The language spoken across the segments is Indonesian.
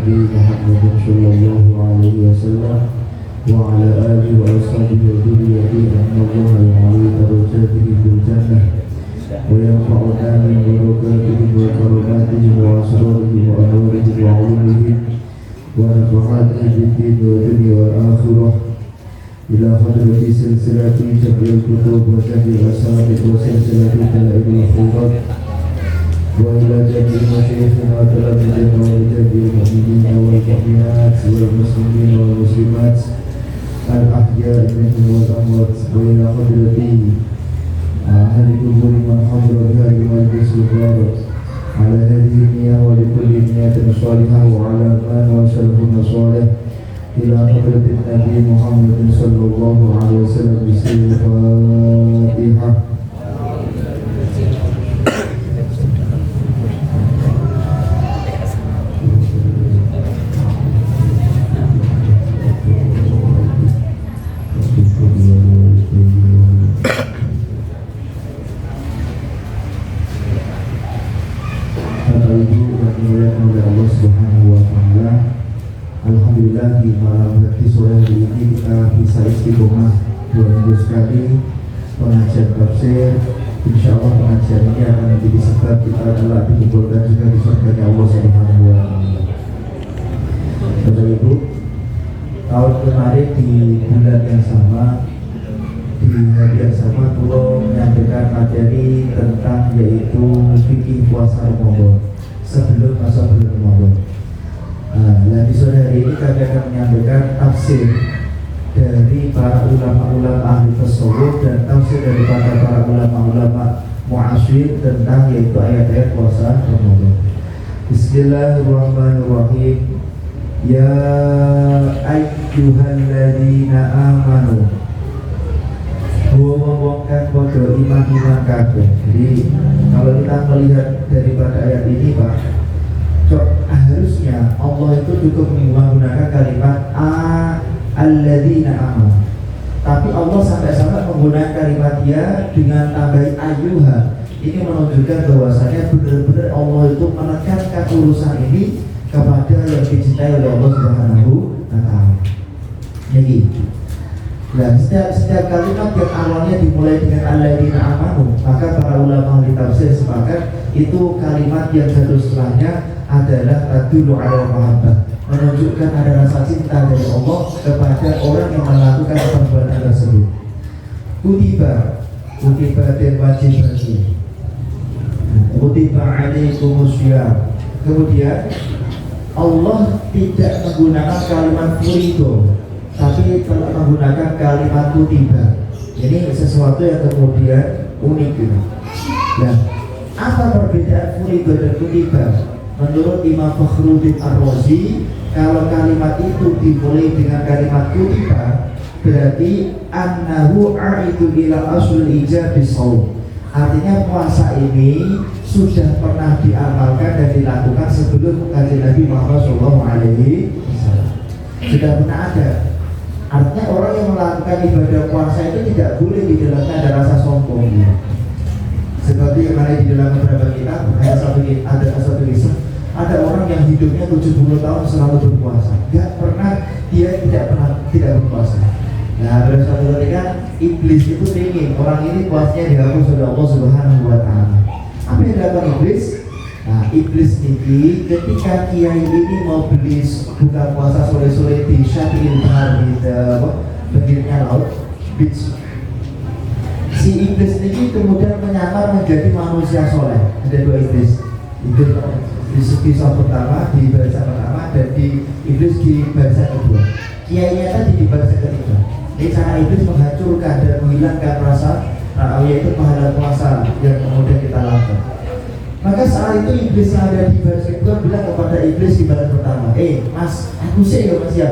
Nabi Muhammad sallallahu alaihi wasallam wa ala alihi wa ashabihi wa dhurriyyatihi innallaha ya'lamu darajatihi fil jannah wa yanfa'una min barakatihi wa karamatihi wa asrarihi wa anwarihi wa 'ulumihi wa nafa'atihi fid din wa dunya wal akhirah ila hadrati silsilati jam'il kutub wa jam'il asanid wa silsilati dalailil khairat wa ila jami'il masyayikhina wa talabijina wa jami'il mu'minina wal mu'minat wal muslimin wal muslimat al-ahya'i minhum wal amwat wa ila hadrati ahli kuburi man hadra bihari majlis mubarak ala hadhihi niyah wa likulli niyatin salihah wa ala man wa salafun salih ila hadratin Nabi Muhammad sallallahu alaihi wasallam bismillahir Fatihah. Alhamdulillah di malam hari sore hari ini kita bisa istiqomah 2 minggu sekali pengajian tafsir. Insya Allah pengajian ini akan menjadi sebab kita telah dikumpulkan juga di surga Allah Subhanahu wa Ta'ala. Bapak Ibu, tahun kemarin di bulan yang sama, di hari yang sama, Tuhan menyampaikan materi tentang yaitu fikih puasa Ramadan sebelum masa bulan Ramadan. Nah, di sore hari ini kami akan menyampaikan tafsir dari para ulama-ulama ahli tasawuf dan tafsir dari para ulama-ulama mu'asyir tentang yaitu ayat-ayat puasa Ramadan. Bismillahirrahmanirrahim. Ya ayyuhalladzina amanu ngomongkan bodoh iman kabeh. Jadi kalau kita melihat daripada ayat ini, Pak, harusnya Allah itu cukup menggunakan kalimat alladzina amanu. Tapi Allah sampai-sampai menggunakan kalimat ya dengan tambahin ayyuha. Ini menunjukkan bahwasanya benar-benar Allah itu menekankan urusan ini kepada yang dicintai oleh Allah Subhanahu wa Ta'ala. Jadi, dan setiap kalimat yang awalnya dimulai dengan alladzina amanu, maka para ulama ahli tafsir sepakat itu kalimat yang satu setelahnya adalah tadullu ala mahabbah, menunjukkan ada rasa cinta dari Allah kepada orang yang melakukan perbuatan tersebut. Kutiba dan wajib bagi. Kutiba alaikumusya. Kemudian Allah tidak menggunakan kalimat furido, tapi telah menggunakan kalimat kutiba. Ini sesuatu yang kemudian unik gitu. Nah, apa perbedaan furido dan kutiba? Menurut Imam Fakhruddin Ar-Razi, kalau kalimat itu dimulai dengan kalimat kutiba, berarti annahu a'idu ila asul ijab bisawm. Artinya puasa ini sudah pernah diamalkan dan dilakukan sebelum kajian Nabi Muhammad SAW. Sudah pernah ada. Artinya orang yang melakukan ibadah puasa itu tidak boleh di dalamnya ada rasa sombong. Seperti yang ada di dalam beberapa kitab, ada satu kisah, ada orang yang hidupnya 70 tahun selalu berpuasa, gak pernah tidak berpuasa. Nah, pada suatu ketika iblis itu ingin orang ini puasanya dihapus oleh Allah Subhanahu wa Ta'ala. Apa yang dilakukan iblis? Nah, iblis ini ketika kiai ini mau beli buka puasa sore-sore di Syafi'il Bahar di pinggirnya laut beach, si iblis ini kemudian menyamar menjadi manusia soleh. Ada 2 iblis. Iblis di kisah pertama, di barisan pertama, dan di iblis di barisan kedua. Kiainya tadi di barisan ketiga. Ini cara iblis menghancurkan dan menghilangkan rasa yaitu pahala puasa yang kemudian kita lakukan. Maka saat itu iblis yang ada di barisan kedua bilang kepada iblis di barisan pertama, mas, aku sih ya mas ya,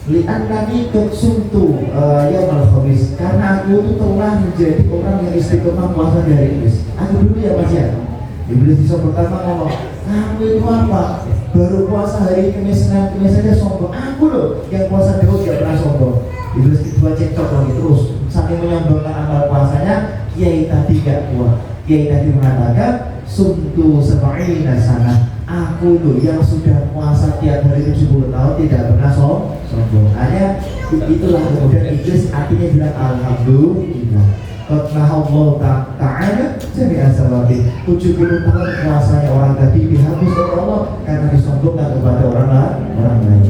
lihat kami kesuntu ya malah khamis, karena aku itu telah menjadi orang yang istiqomah puasa dari iblis. Aku dulu ya mas ya. Iblis di pertama ngomong, kamu itu apa? Baru puasa hari Kamis saja sombong. Aku loh yang puasa dulu tidak pernah sombong. Iblis kedua cekcok lagi terus, saking menyombongkan amal puasanya. Kiai tadi gak kuat. Kiai tadi mengatakan sumtu sab'ina sanah, aku tuh yang sudah puasa tiap hari 70 tahun tidak pernah sombong. Hanya itulah kemudian Iblis artinya bilang alhamdulillah. Qad Allah Ta'ala jami'an sawabi. 70 tahun puasanya orang tadi dihapus oleh Allah karena disombongkan kepada orang lain.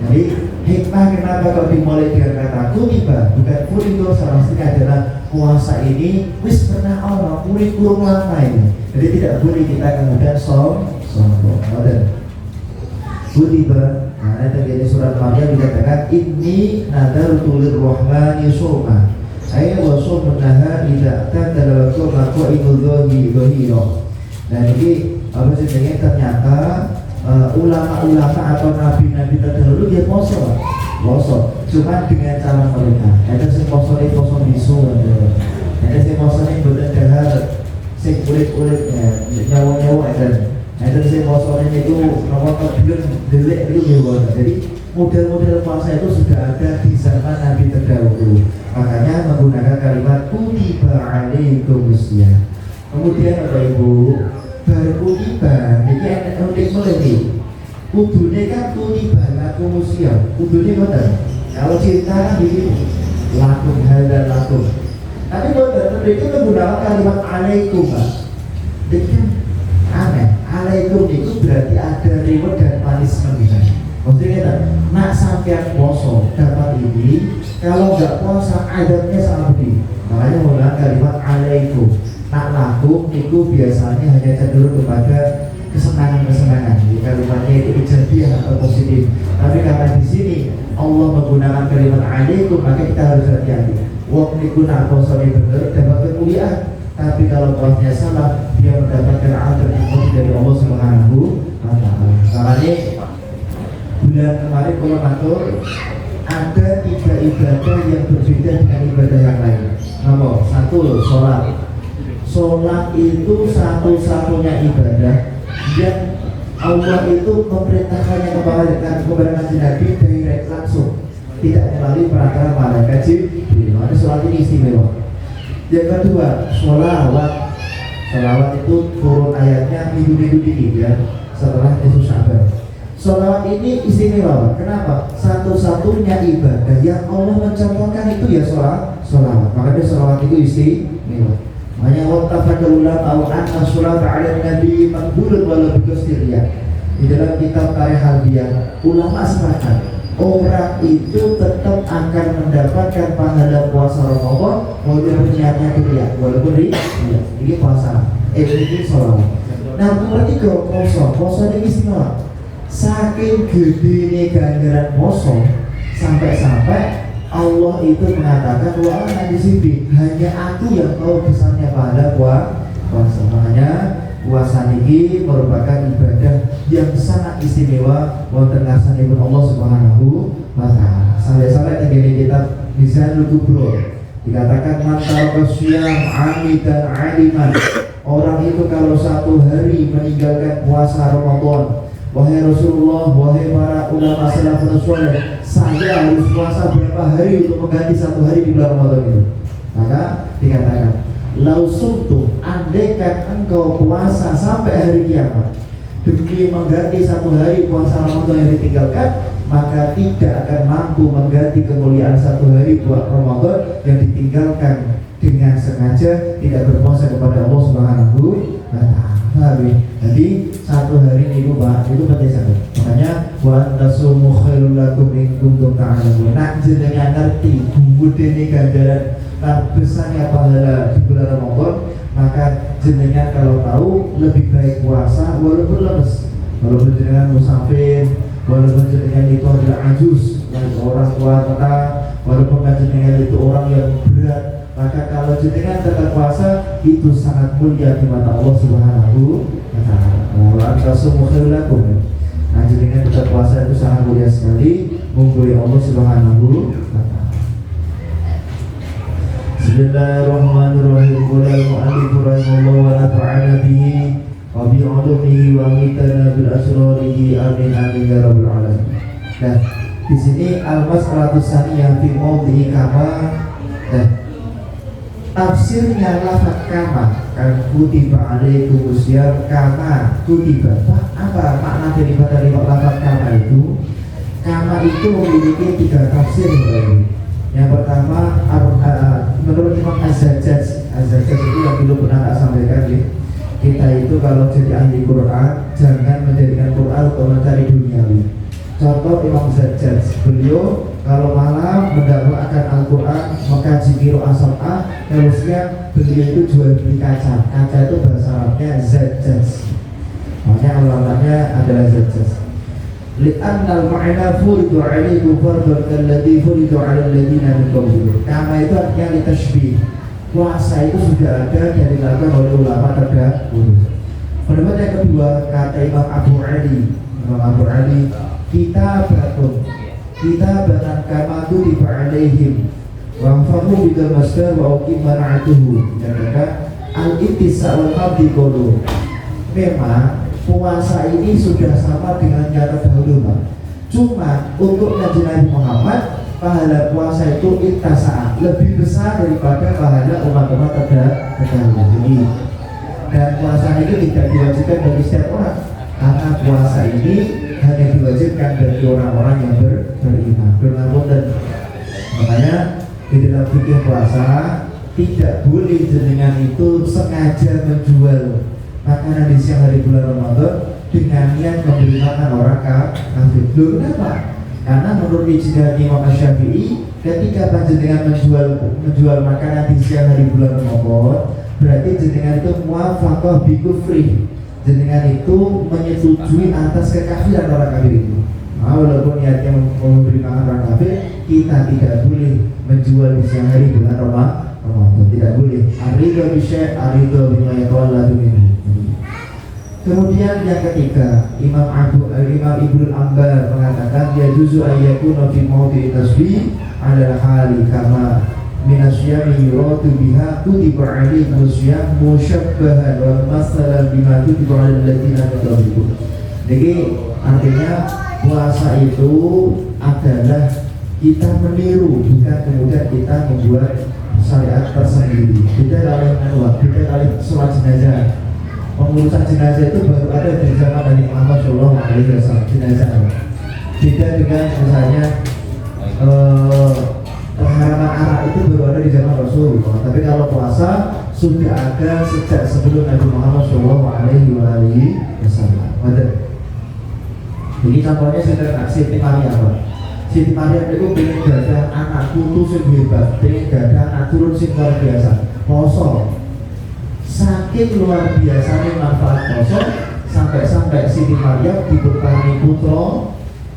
Jadi hikmah kenapa kalau dimulai dengan kata kutiba bukan kurikulum, salah satunya adalah puasa ini wis pernah Allah kurikulum lama ini. Jadi tidak boleh kita kemudian sombong. Kutiba, nah tadi surat Maryam dikatakan inni nadartu lirrahmani sawma. Saya wasum menaha tidak dalam waktu itu dohiro. Dan ini apa sebenarnya ternyata ulama-ulama atau nabi-nabi terdahulu dia poso. Cuma dengan cara mereka. Ada sing poso bisu, ada sing poso ini berdahar, sing kulit-kulitnya nyawa-nyawa ada sing poso itu nomor terbilang jelek itu juga. Jadi model-model puasa itu sudah ada di zaman nabi terdahulu. Makanya menggunakan kalimat kutiba alaikumusiyam. Kemudian Bapak Ibu, berkutiba ini ada unik lagi. Kudune kan kutiba alaikumusiyam. Kudune betul. Kalau cinta kan begini, lakum hadza lakum. Tapi betul itu menggunakan kalimat alaikum. Jadi aneh. Alaikum itu berarti ada reward dan punishment di sana. Maksudnya nak sampai puasa dapat ini, kalau nggak puasa adabnya sangat pedih. Makanya menggunakan kalimat alaikum. Nak lakum itu biasanya hanya cenderung kepada kesenangan. Jadi kalimatnya itu ijabiyah atau positif. Tapi karena di sini Allah menggunakan kalimat alaikum, maka kita harus hati-hati. Waktu guna puasa ini benar dapat kemuliaan. Tapi kalau puasanya salah, dia mendapatkan azab dari Allah Subhanahu wa Ta'ala. Makanya bulan kemarin kalau matur ada 3 ibadah yang berbeda dengan ibadah yang lain. Nomor 1, sholat. Sholat itu satu-satunya ibadah yang Allah itu memerintahkannya kepada Nabi direct langsung, tidak melalui perantara malaikat Jibril. Maka sholat ini istimewa. Yang kedua, sholawat itu turun ayatnya minggu-minggu ini ya, setelah Yesus Syaban. Sholawat ini istimewa. Kenapa? Satu-satunya ibadah yang Allah mencontohkan itu ya sholawat. Makanya sholawat itu istimewa. Makanya Allah ulama au anna sholat ala nabi maqbulun walau biqasdiyah. Di dalam kitab Tarikh Harbiyah, ulama sepakat orang itu tetap akan mendapatkan pahala puasa Ramadan walaupun niatnya kuliah, walaupun ini puasa, ini sholat. Nah, nomor 3 puasa ini istimewa. Saking gede ganjaran puasa sampai Allah itu mengatakan wa ana disini hanya aku yang tahu besarnya pahala puasa. Makanya puasa ini merupakan ibadah yang sangat istimewa wonten ngarsanipun Allah Subhanahu wa Ta'ala. Sampai-sampai tengene kitab Mizanul Kubro dikatakan man taraka syiyam amidan aliman. Orang itu kalau satu hari meninggalkan puasa Ramadan, wahai Rasulullah, wahai para ulama salafun saleh, saya harus puasa berapa hari untuk mengganti satu hari di bulan Ramadan itu. Maka dikatakan lausumtu, andaikan engkau puasa sampai hari kiamat demi mengganti satu hari puasa Ramadan yang ditinggalkan, maka tidak akan mampu mengganti kemuliaan satu hari buat Ramadan yang ditinggalkan dengan sengaja tidak berpuasa kepada Allah Subhanahu wa Ta'ala. Jadi satu hari itu Pak, itu penting sangat. Makanya wa tasumu khairul lakum in kuntum ta'lamun. Nak jenengan ngerti budene ganjaran besarnya pahala di bulan Ramadan, maka jenengan kalau tahu lebih baik puasa walaupun lemes, walaupun jenengan musafir, walaupun jenengan itu adalah ajus yang orang tua kita, walaupun jenengan itu orang yang berat, maka kalau jenengan tetap puasa itu sangat mulia di mata Allah Subhanahu wa Ta'ala. Wa tasumu khairul lakum. Nah, jenengan tetap puasa itu sangat mulia sekali, mungguhi Allah Subhanahu wa Ta'ala. Bismillahirrahmanirrahim. Qala al-mu'allif rahimahullah wa nafa'ana bihi wa bi 'ulumihi wa mitana bil asrarihi amin amin ya rabbal alamin. Nah, di sini al-mas'alatu tsaniyah fi mawdhi'i kama. Tafsirnya lafaz kama mengatakan kutiba alaikumusiyam kama kutiba. Apa makna daripada lafaz kama itu? Kama itu memiliki 3 tafsir. Yang pertama, menurut Imam Az-Zajjaj itu yang dulu pernah tak sampaikan ya. Kita itu kalau jadi ahli Quran jangan menjadikan Quran untuk mencari duniawi. Contoh Imam Zajjaj, beliau kalau malam mendakwakan Al-Quran, mengkaji qiraah sab'ah, terusnya beliau itu jual beli kaca. Kaca itu bahasa Arabnya Zajjaj. Makanya alamatnya adalah Zajjaj. Li'anna al-ma'na furidu 'alaikum fardhan kalladzi furidu 'alal ladzina min qablikum. Karena itu artinya ditashbih. Puasa itu sudah ada yang dilakukan oleh ulama terdahulu. Pendapat yang kedua, kata Imam Abu Ali, kita batan kama kutiba 'alaihim wa fahu bidal masdar wa uqima na'atuhu. Kata al-ittisa wal qabdi qulu. Memang puasa ini sudah sama dengan yang terdahulu, Pak. Cuma untuk Nabi Muhammad, pahala puasa itu ittasa lebih besar daripada pahala umat-umat terdahulu. Dan puasa ini tidak diwajibkan bagi setiap orang, karena puasa ini hanya diwajibkan bagi orang-orang yang beriman. Dan makanya di dalam fikih puasa tidak boleh jenengan itu sengaja menjual makanan di siang hari bulan Ramadan dengan niat memberi makan orang kafir. Loh, kenapa? Karena menurut ijtihad Imam Syafi'i, ketika panjenengan menjual makanan di siang hari bulan Ramadan, berarti jenengan itu muwafaqah bi kufri. Jenengan itu menyetujui atas kekafiran orang kafir itu. Walaupun niatnya memberi makan orang kafir, kita tidak boleh menjual di siang hari bulan Ramadan. Tidak boleh. Arido bisyai, arido bima yatawalladu minhu. Kemudian yang ketiga, Imam Ibnu Ambar mengatakan ya juzu ayyakuna fi mawdi'i tasbih ala hali kama minasyami yuradu biha kutiba alaikum syiyam musyabbahan wa masalan bima kutiba alal ladzina min qablikum. Jadi artinya puasa itu adalah kita meniru, bukan kemudian kita membuat syariat tersendiri. Beda kali sholat jenazah. Pengurusan jenazah itu baru ada di zaman Nabi Muhammad SAW. Jenazah beda dengan misalnya pengharaman arak itu baru ada di zaman Rasulullah. Tapi kalau puasa sudah ada sejak sebelum Nabi Muhammad SAW. Jadi contohnya Siti Maryam. Siti Maryam itu pengen gadah anak putu yang hebat, pengen gadah anak turun yang luar biasa. Poso. Saking luar biasanya manfaat poso, sampai Siti Maryam diberkahi putra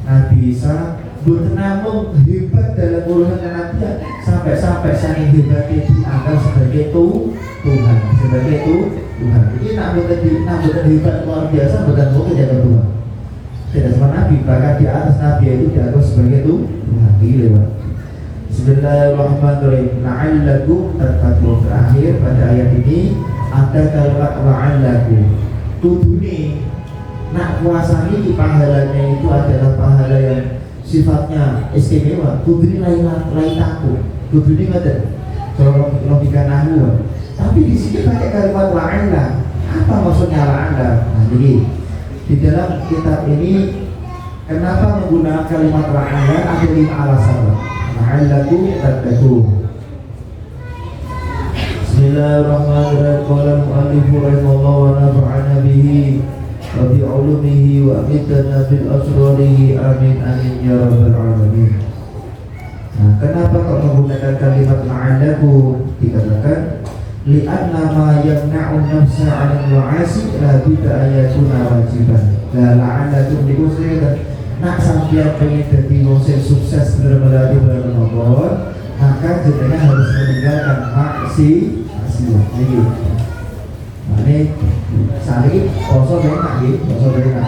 Nabi Isa. Bukan namun hebat dalam urusan kenabian, sampai saking hebatnya dianggap sebagai Tuhan, Tuhan. Ini nak bukan hebat luar biasa, bukan mungkin jadi Tuhan. Tidak sama Nabi, bahkan di atas Nabi itu dianggap sebagai Tuhan. Gila. Bismillahirrahmanirrahim. La'allakum tattaqun. Terakhir pada ayat ini ada kalimat la'allakum. Tudune nak puasa ini pahalanya itu adalah pahala yang sifatnya istimewa. Tudune lain takut. Tudune ada kalau logika nahwu. Tapi di sini pakai kalimat la'alla. Apa maksudnya la'alla? Nah, jadi di dalam kitab ini kenapa menggunakan kalimat la'alla ada 5 alasan. La'allakum tattaqun. Bismillahirrahmanirrahim. Qala al-mu'allif rahimahullah wa nafa'ana bihi wa bi 'ulumihi wa amitana bil asrarihi amin amin ya rabbal alamin. Nah, kenapa kok menggunakan kalimat la'allakum? Dikatakan li'anna ma yamna'u nafsa 'anil ma'asi la budda ayatuna wajiban. La la'allakum dikusikan nak sampai pengen jadi wong sukses benar-benar di bulan Ramadan, maka jenengan harus meninggalkan maksiat. Ini, ini saat ini poso enak gitu, poso enak.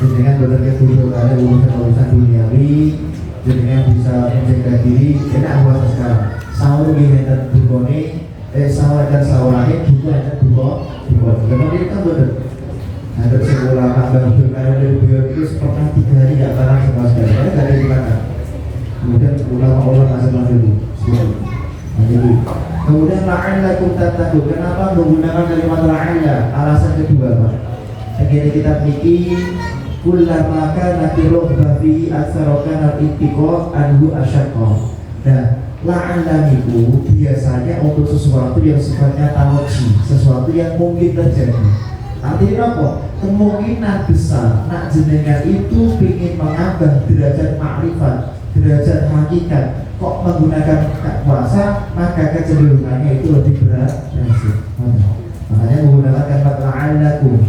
Jenengan benar-benar dulu ada urusan duniawi, jenengan bisa menjaga diri. Enak puasa sekarang. Sahur di dan bukoni, sahur dan sahur lagi, buku dan buku. Kemudian kan benar. Ada sekolah tambah berkaya dari beliau itu pernah 3 hari tidak barang sama sekali. Karena tidak ada di mana. Kemudian ulama-ulama masing-masing dulu. Jadi Kemudian la'allakum tattaqun. Kenapa menggunakan kalimat la'alla? Alasan kedua, Pak. Begini kita niki kullama kana tirubba fi atsarokana al-ittiqa anhu asyaqqa. Nah, la'alla niku biasanya untuk sesuatu yang sifatnya tawaji, sesuatu yang mungkin terjadi. Artinya apa? Kemungkinan besar nak jenengan itu ingin menambah derajat makrifat, derajat hakikat, kok menggunakan puasa, maka kecenderungannya itu lebih berat. Makanya menggunakan kalimat la'allakum.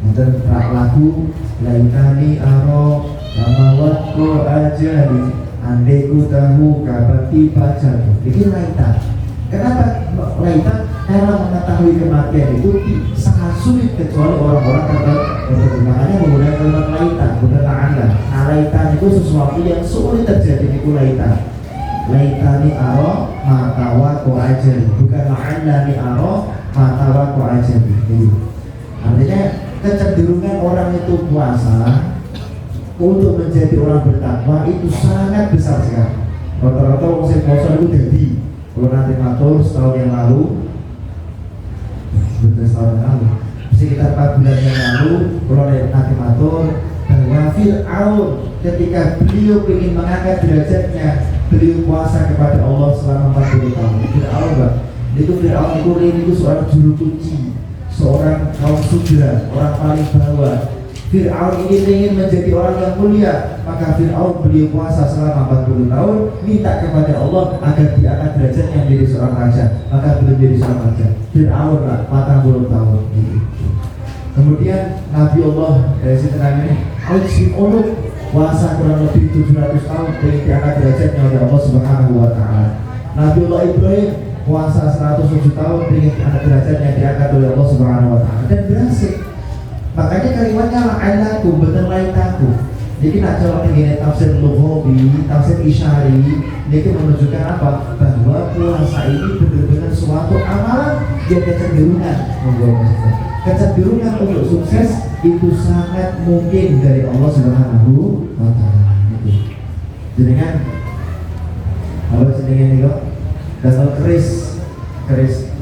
Dan lagu laitani aro namawatku ajari andaiku tahu kabati pacar. Ini laitan. Kenapa laitan? Karena mengetahui kematian itu sangat sulit kecuali orang-orang tertentu. Makanya menggunakan kalimat laitan, bukan la'alla. Nah, laitan itu sesuatu yang sulit terjadi, itu laitan. Laitani aro matawaku ajari, bukan la'allani aro matawaku ajari. Artinya kecenderungan orang itu puasa untuk menjadi orang bertakwa itu sangat besar sekali. Rata-rata orang yang puasa itu jadi, kalau nanti matur setahun yang lalu, setahun yang lalu, sekitar 4 bulan yang lalu, kalau nanti matur bahwa Fir'aun ketika beliau ingin mengangkat derajatnya, beliau puasa kepada Allah selama 40 tahun. Fir'aun itu seorang juru kunci, seorang kaum sudra, orang paling bawah. Fir'aun ini ingin menjadi orang yang mulia, maka Fir'aun beliau puasa selama 40 tahun, minta kepada Allah agar diangkat derajatnya menjadi seorang raja, maka beliau menjadi seorang raja. Fir'aun lah 40 tahun. Kemudian Nabi Allah dari situ namanya Al-Jim Uluk, puasa kurang lebih 700 tahun, dan diangkat derajatnya oleh Allah Subhanahu Wa Taala. Nabi Allah Ibrahim puasa 107 tahun, ingin anak derajatnya diangkat oleh Allah Subhanahu Wa Taala, dan berhasil. Makanya kalimatnya la'allakum, betul laitanku. Jadi nak coba begini tafsir Lughawi, tafsir Isyari, ini menunjukkan apa? Bahwa puasa ini benar-benar suatu amalan yang kecenderungan untuk sukses itu sangat mungkin dari Allah Subhanahu Wa Taala. Jadi kan apa jenenge niku? Dasar keris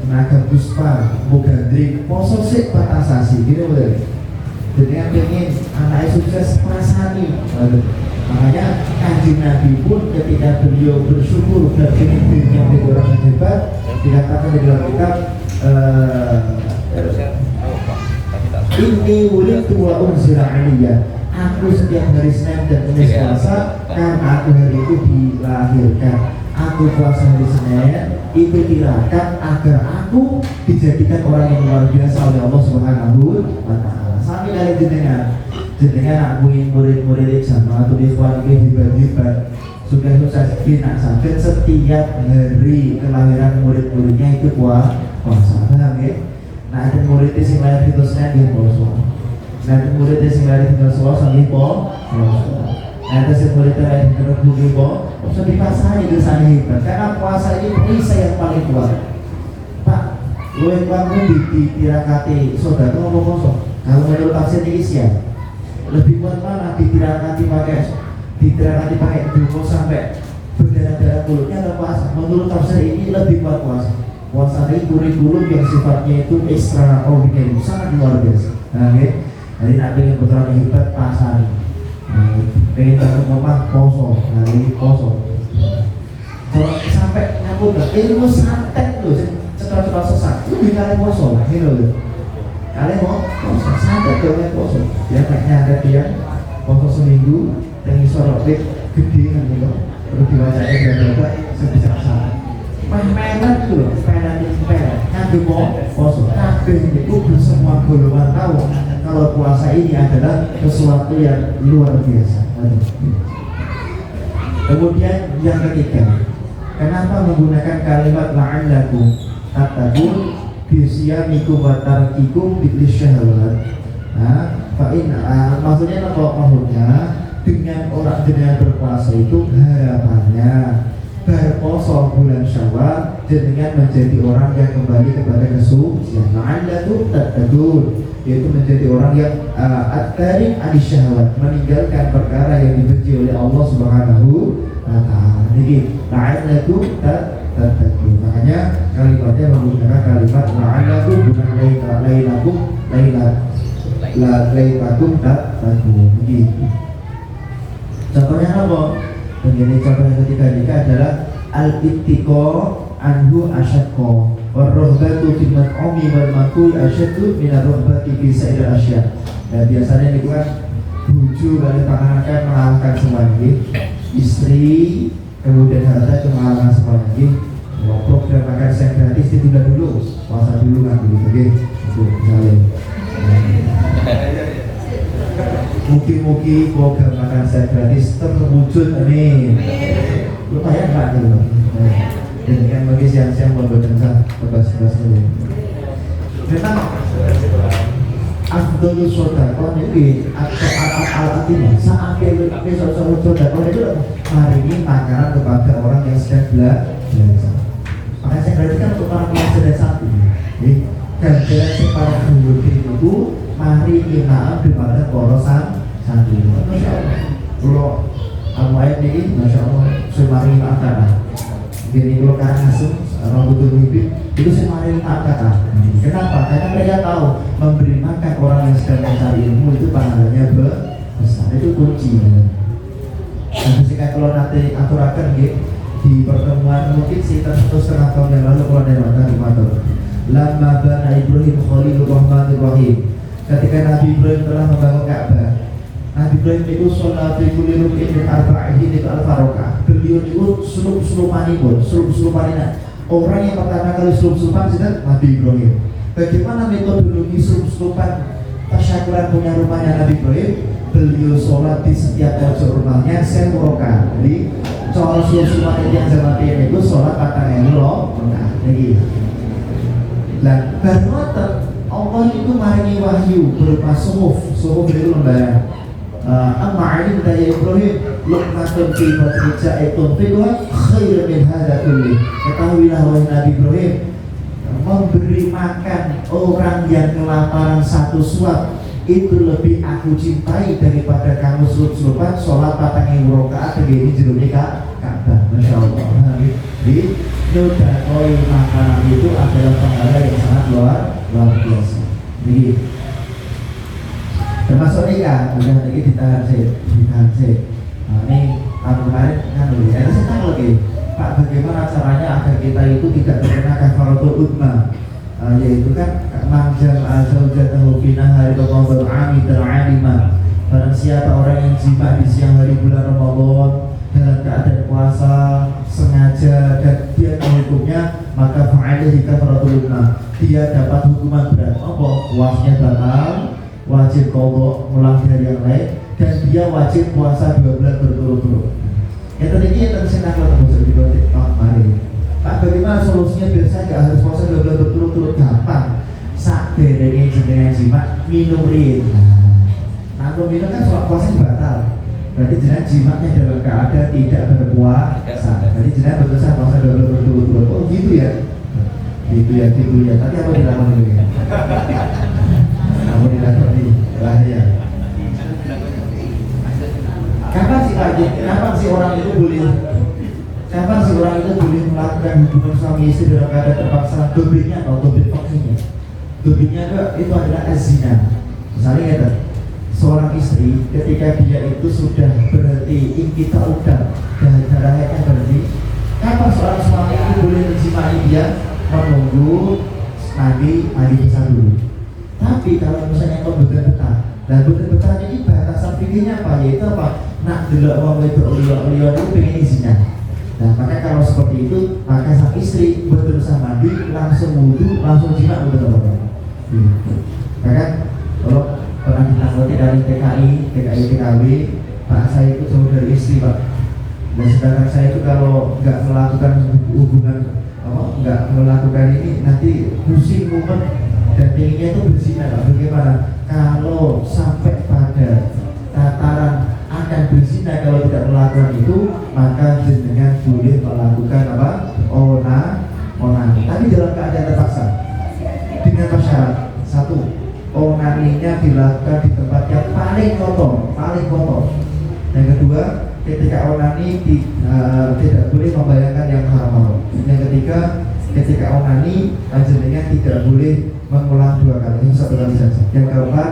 naga puspa, mugandring, poso sik batasasi, gitu boleh. Jadi yang ingin anaknya sukses perasani. Makanya Kanjeng Nabi pun ketika beliau bersyukur dan ingin dirinya menjadi orang yang hebat, dikatakan di dalam kitab Inni wulidtu wa unzila aliyya. Aku setiap hari Senin dan Kamis puasa karena aku hari itu dilahirkan. Aku puasa hari Senin itu dilakukan agar aku dijadikan orang yang luar biasa oleh Allah Subhanahu Wa Taala. Sami kali jenengan aku murid-murid sama atau ikhwan iki hebat-hebat sudah sukses nak sakit setiap hari kelahiran murid-muridnya itu puasa, paham ya? Nah ada murid yang lahir di Senin dia puasa. Nah ada murid yang lahir di Selasa dia puasa. Nah ada murid yang lahir di Rabu dia puasa. Dipasang itu sangat hebat karena puasa ini perisai yang paling kuat. Pak, lu yang kamu ditirakati saudara ngomong kosong. Kalau menurut tafsir ini siap lebih kuat mana ditirakati pakai dulu sampai berdarah-darah mulutnya atau puasa? Menurut tafsir ini lebih kuat puasa. Puasa ini kurikulum yang sifatnya itu extraordinary, sangat luar biasa. Nah, ya. Jadi nanti yang betul hebat pasar. Pengen bangun rumah kosong, hari kosong. Kalau sampai nyambut ilmu santet loh, cepat-cepat sesat. Itu dikali kosong, gitu loh. Kalian mau kosong santet dong yang kosong. Ya kayaknya ada dia kosong seminggu, tinggi sorotip gede kan gitu. Terus diwajahnya berapa sebesar saat. Pemenan itu loh, pemenan nanti mau kosong. Kabeh itu semua golongan tahu kalau puasa ini adalah sesuatu yang luar biasa. Kemudian yang ketiga, kenapa menggunakan kalimat la'allakum tattaqun bisyamikum wa tarkikum bisyahawat? Maksudnya apa? Maksudnya dengan orang dengan berpuasa itu harapannya berpuasa bulan Syawal dengan menjadi orang yang kembali kepada kesucian. La'allakum tattaqun, yaitu menjadi orang yang at-tarik anisyahwat, meninggalkan perkara yang dibenci oleh Allah Subhanahu Wa Taala. Jadi la'allakum tattaqun tattaqun. Makanya kalimatnya menggunakan kalimat la'allakum bukan lailakum lailakum tattaqun. Begitu. Contohnya apa? Begini contoh yang ketiga ini adalah al-ittiqa anhu asyaqqa war-rahbatu fil mat'ami wal makui asyaddu min ar-rahbati fi sa'ir asya. Nah, biasanya itu kan bojo kali pasangan mengalahkan semuanya, istri kemudian harta itu mengalahkan semuanya. Program makan siang gratis ditunda dulu, puasa dulu kan begitu, oke? Itu misalnya. Mungkin program makan siang gratis terwujud, amin. Lumayan pak gitu. Dan kan bagi siang-siang membaca tugas-tugas dulu. Memang afdhalus shadaqah niki al-atimah saat besok shadaqah itu maringi makanan kepada orang yang sedang belajar. Makanya saya berarti kan untuk para pelajar dan santri. Jadi ganjaran sing para guru itu maringi maaf kepada para santri. Masyaallah. Kalau ayat ini masyaallah semaringi maaf. Jadi kalau Karangasem, Rambutul Mimpi itu semarin kata. Kenapa? Karena mereka tahu memberi makan orang yang sedang mencari ilmu itu pahalanya besar. Itu kuncinya. Dan ketika kalau nanti aturakan di pertemuan mungkin sekitar 1,5 tahun yang lalu kalau ada mata di matur. Lama bana Ibrahim Khalilur Rahmanir Rahim. Ketika Nabi Ibrahim telah membangun Ka'bah, Nabi Ibrahim itu sholat di kulli ruk'in min arba'ihi itu al-farokah. Beliau itu surup-surupanipun, surup-surupanina. Orang yang pertama kali surup-surupan sudah Nabi Ibrahim. Bagaimana metodologi surup-surupan tasyakuran punya rumahnya Nabi Ibrahim? Beliau sholat di setiap pojok rumahnya semurokah. Jadi soal surup-surupan yang zaman itu sholat patang loh, lagi. Dan baru Allah itu maringi wahyu berupa suhuf itu lembaran. Amma alim dari Ibrahim luqmatun fi batni ja'itun fidwa khairan min hadza kulli. Ketahuilah wahai Nabi Ibrahim, memberi makan orang yang kelaparan satu suap itu lebih aku cintai daripada kamu surup-surupan sholat patang rakaat begini jeruni Ka'bah. Masya Allah. Jadi nodakoi makanan itu adalah pahala yang sangat luar biasa. Jadi termasuk nikah, udah lagi ditahan sih. Nah, ini tahun kemarin kan lebih ada setang lagi. Pak, bagaimana caranya agar kita itu tidak terkena kafaratul udma? Yaitu kan manjam azawjatahu fina hari Ramadan amidan alima. Barang siapa orang yang jima di siang hari bulan Ramadan dalam keadaan puasa sengaja dan dia tahu hukumnya, maka fa'alihi kafaratul udma. Dia dapat hukuman berat. Apa? Puasnya batal, wajib qadha ulang dari yang lain, dan dia wajib puasa 2 bulan berturut-turut. Yang tadi ini yang saya nakal terus di TikTok mari. Pak, bagaimana solusinya biar saya nggak harus puasa 2 bulan berturut-turut? Gampang. Sak derenge jenengan jimat minum rin. Nah, kalau minum kan sholat puasa batal. Berarti jenengan jimatnya dalam keadaan tidak berpuasa. Jadi jenengan berdosa puasa 2 bulan berturut-turut. Oh gitu ya. Gitu ya. Tadi apa dilakukan ini? Kamu dilakukan ini bahaya. Kapan sih orang itu boleh melakukan hubungan suami istri dalam keadaan terpaksa? Dobitnya atau dobit fakirnya? Dobitnya itu adalah azina. Misalnya kata seorang istri ketika dia itu sudah berhenti ingkita udang dan darahnya berhenti, kapan seorang suami itu boleh menjimai dia? Menunggu mandi besar dulu. Tapi kalau misalnya kau betah, dan betah ini batasan fikirnya apa? Yaitu apa? Nak delok wong wedok liya itu pengen izinnya. Nah, maka kalau seperti itu, maka sang istri berusaha mandi, langsung wudu, langsung jima betul-betul. Bahkan kalau pernah ditanggapi dari TKW, Pak saya itu jauh dari istri Pak. Dan sedangkan saya itu kalau nggak melakukan hubungan, nggak melakukan ini nanti pusing mumet dan pengennya itu berzina Pak. Bagaimana? Kalau sampai pada tataran akan berzina kalau tidak melakukan itu, maka jenengan boleh melakukan apa? Onani. Tapi dalam keadaan terpaksa dengan syarat. Satu, onaninya dilakukan di tempat yang paling kotor. Yang kedua, ketika onani tidak boleh membayangkan yang haram. Yang ketiga, ketika onani panjenengan tidak boleh mengulang dua kali, satu kali saja. Yang keempat,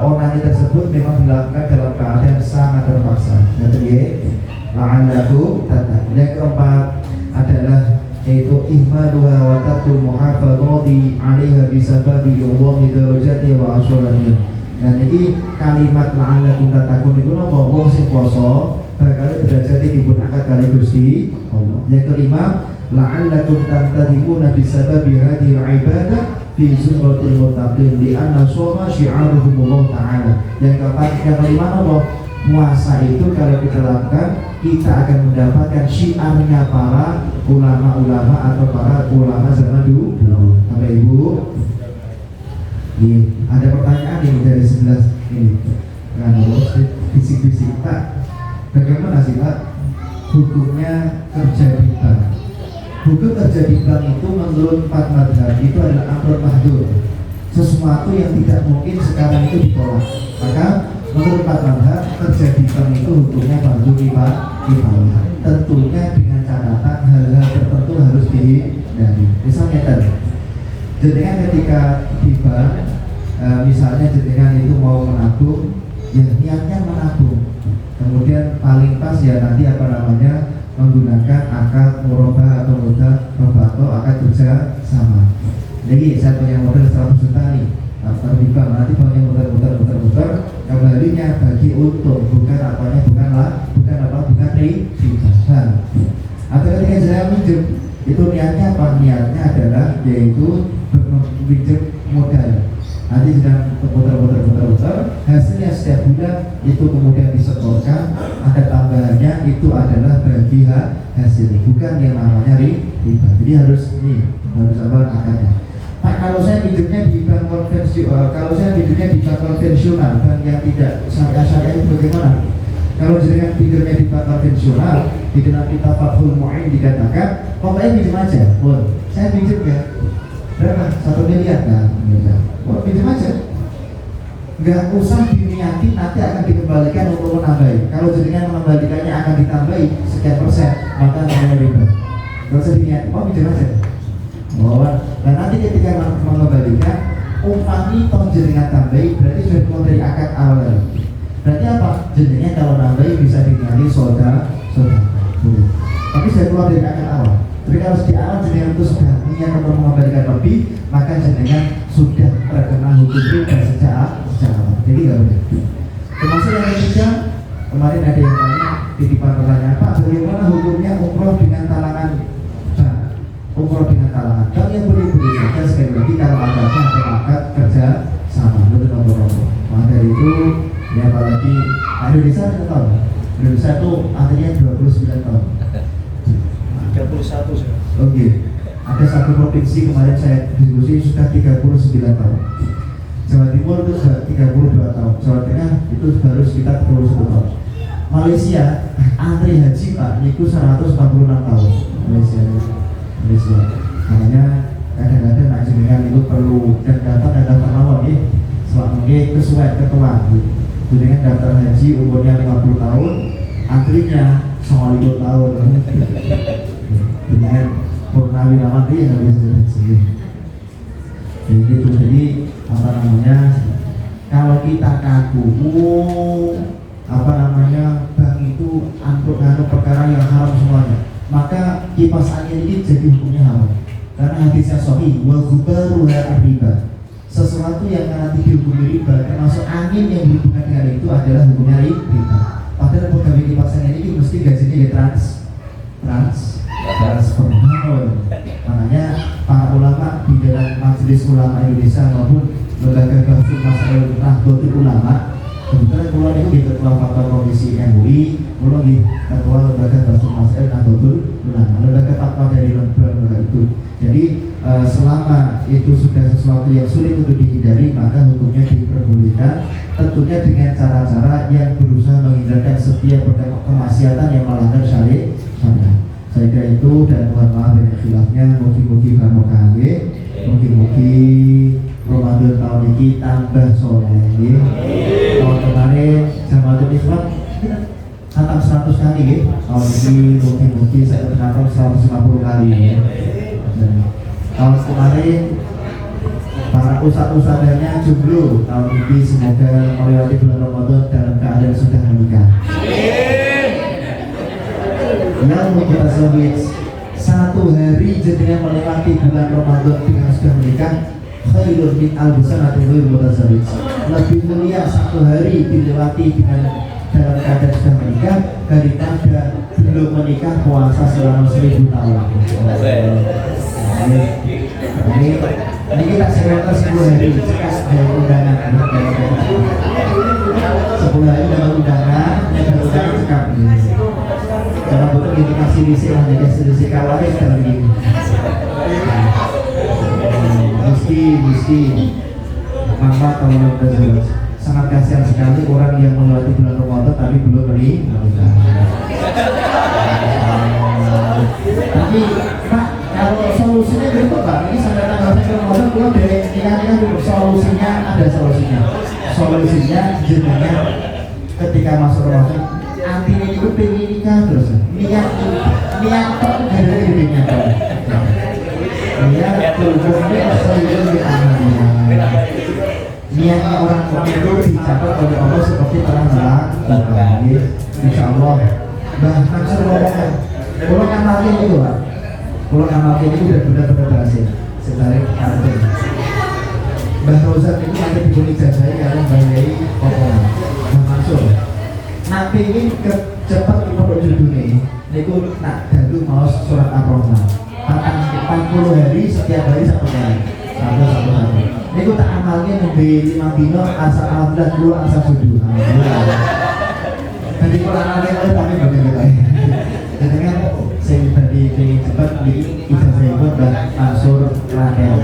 onani tersebut memang dilakukan dalam keadaan sangat terpaksa. Yang keempat adalah yaitu ihmaluha wa tarkul muhafadhati 'alaiha bisababi yawmi darajati wa asyarati. Dan ini kalimat la'allakum tattaqun itu napa wong sing poso bakal derajat dipun angkat kali Gusti Allah. Yang kelima, la'allakum tantadimuna bisababi hadhihi al-ibadah fi suratil muttaqin li anna shoma syi'aruhumullah ta'ala. Yang keempat, yang kelima napa? Puasa itu kalau kita lakukan, kita akan mendapatkan syiarnya para ulama-ulama atau para ulama zaman dulu. Bapak Ibu, ada pertanyaan ini dari 11 ini. Bisik-bisik Pak, bagaimana sih Pak hukumnya kerja di bank? Hukum kerja di bank itu menurut 4 mazhab itu adalah amrun mahdzur, sesuatu yang tidak mungkin sekarang itu ditolak. Maka menurut 4 mazhab kerja di bank itu hukumnya fardu kifayah. Tentunya dengan catatan hal-hal tertentu harus dihindari. Misalnya tadi, jenengan ketika di bank, misalnya jenengan itu mau menabung, ya niatnya menabung. Kemudian paling pas ya nanti menggunakan akad murabah atau mudah atau akad kerja sama. Jadi saya punya modal 100 juta nih, di bank nanti banyak muter, kembalinya bagi untung, bukan riba. Atau ketika saya minjem, itu niatnya apa? Niatnya adalah yaitu minjem modal. Nanti sedang putar, hasilnya setiap bulan itu kemudian disetorkan, ada tambahannya itu adalah bagi hasil, bukan yang namanya riba. Jadi harus apa akadnya. Pak, kalau saya pinjamnya di bank konvensional, bank yang tidak syariah itu bagaimana? Kalau jenengan pinjamnya di bank konvensional, di dalam kitab Fathul Mu'in dikatakan, pokoknya pinjam aja, saya pinjam ya. Berapa? 1 miliar kan? Pinjam aja, nggak usah diniati nanti akan dikembalikan untuk menambahi. Kalau jenengan mengembalikannya akan ditambahi sekian persen, maka namanya riba. Nggak usah diniati, pinjam aja. Dan nanti ketika mengembalikan, umpami toh jenengan tambahi, berarti sudah keluar dari akad awal tadi. Berarti apa? Jenengan kalau nambahi bisa diniati soda, boleh. Tapi sudah keluar dari akad awal. Tapi kalau di awal jenengan itu sudah niat untuk mengembalikan lebih, maka jenengan sudah terkena hukum riba sejak awal. Jadi nggak boleh. Termasuk yang ketiga, kemarin ada yang tanya titipan pertanyaan, Pak, bagaimana hukumnya umroh dengan talangan bank? Umroh dengan talangan bank yang boleh saja, sekali lagi kalau akadnya atau akad kerja sama, betul nombor-nombor. Maka dari itu, ya apalagi Indonesia berapa tahun? Indonesia itu artinya 29 tahun. 31 sih. Oke. Ada satu provinsi kemarin saya diskusi sudah 39 tahun. Jawa Timur itu sudah 32 tahun. Jawa Tengah itu baru sekitar 31 tahun. Malaysia antri haji Pak itu 146 tahun. Malaysia. Makanya kadang-kadang nak jenengan itu perlu dan daftar mawon ya. Selama ini kesuai ketua. Jenengan daftar haji umurnya 50 tahun, antrinya 90 tahun. Dengan purnawi nama dia nggak bisa haji. Jadi kalau kita kaku bank itu angkut perkara yang haram semuanya, maka kipas angin ini jadi hukumnya haram. Karena hadisnya sahih, wal ghubaru riba. Sesuatu yang nanti dihukumi riba, termasuk angin yang berhubungan dengan itu adalah hukumnya riba. Padahal pegawai kipas angin ini mesti gajinya ya transfer. Makanya para ulama di dalam Majelis Ulama Indonesia maupun lembaga Bahsul Masail Nahdlatul Ulama, kebetulan pulau itu di ketua faktor komisi MUI, pulau di ketua lembaga Bahsul Masail Nahdlatul Ulama, lembaga fatwa dari lembaga itu. Jadi selama itu sudah sesuatu yang sulit untuk dihindari, maka hukumnya diperbolehkan, tentunya dengan cara-cara yang berusaha menghindarkan setiap kemaksiatan yang melanggar syariat. Saya kira itu, dan mohon maaf banyak khilafnya. Mugi-mugi barokah nggih. Mugi-mugi Ramadan tahun ini tambah soleh nggih. Tahun kemarin Jamatul Ikhwan khatam 100 kali ya. Tahun ini bukti-bukti saya khatam 150 kali ya. Dan tahun kemarin para ustadz-ustadznya jomblo, tahun ini semoga melewati bulan Ramadan dalam keadaan sudah menikah. Yang mutasawij, satu hari jenengan melewati bulan Ramadan dengan sudah menikah, khairun min alfi sanatin ghairu mutasawij. Lebih mulia satu hari dilewati dengan dalam keadaan sudah menikah daripada belum menikah puasa selama 1000 tahun. Ini kita sekitar 10 hari cekas dari undangan 10 hari dalam undangan yang undangan cekap jangan butuh indikasi risik lah, jadi risik kawaris dalam ini mesti mama kalau udah sangat kasihan sekali orang yang melewati bulan Ramadan tapi belum menikah. Tapi Pak, kalau solusinya gitu Pak, ini sampai tanggal 1 Ramadan belum dari nikah dulu. Solusinya ada solusinya. Solusinya jenengan ketika masuk Ramadan artinya itu pengen nikah terus niat kok dari dirinya niat tujuannya selalu di amalnya. Niatnya orang itu dicatat oleh Allah seperti telah dilakukan. Insya Allah. Bahkan semuanya kalau amalnya itu Pak, kalau amalnya itu udah benar-benar berhasil. Setarik kartu Mbah Rozak itu nanti diberi jazai karena bayai potongan Mbah Mansur nanti ini cepat untuk judulnya niku nak dadu mau surat Ar-Rahman 40 hari setiap hari satu kali satu niku tak amalnya nembe 5 dino asa alhamdulillah dulu asa sudu jadi kalau amalnya itu tapi bagaimana jadi kan saya tadi pengen cepat di ijazah Mbah Mansur Rakyat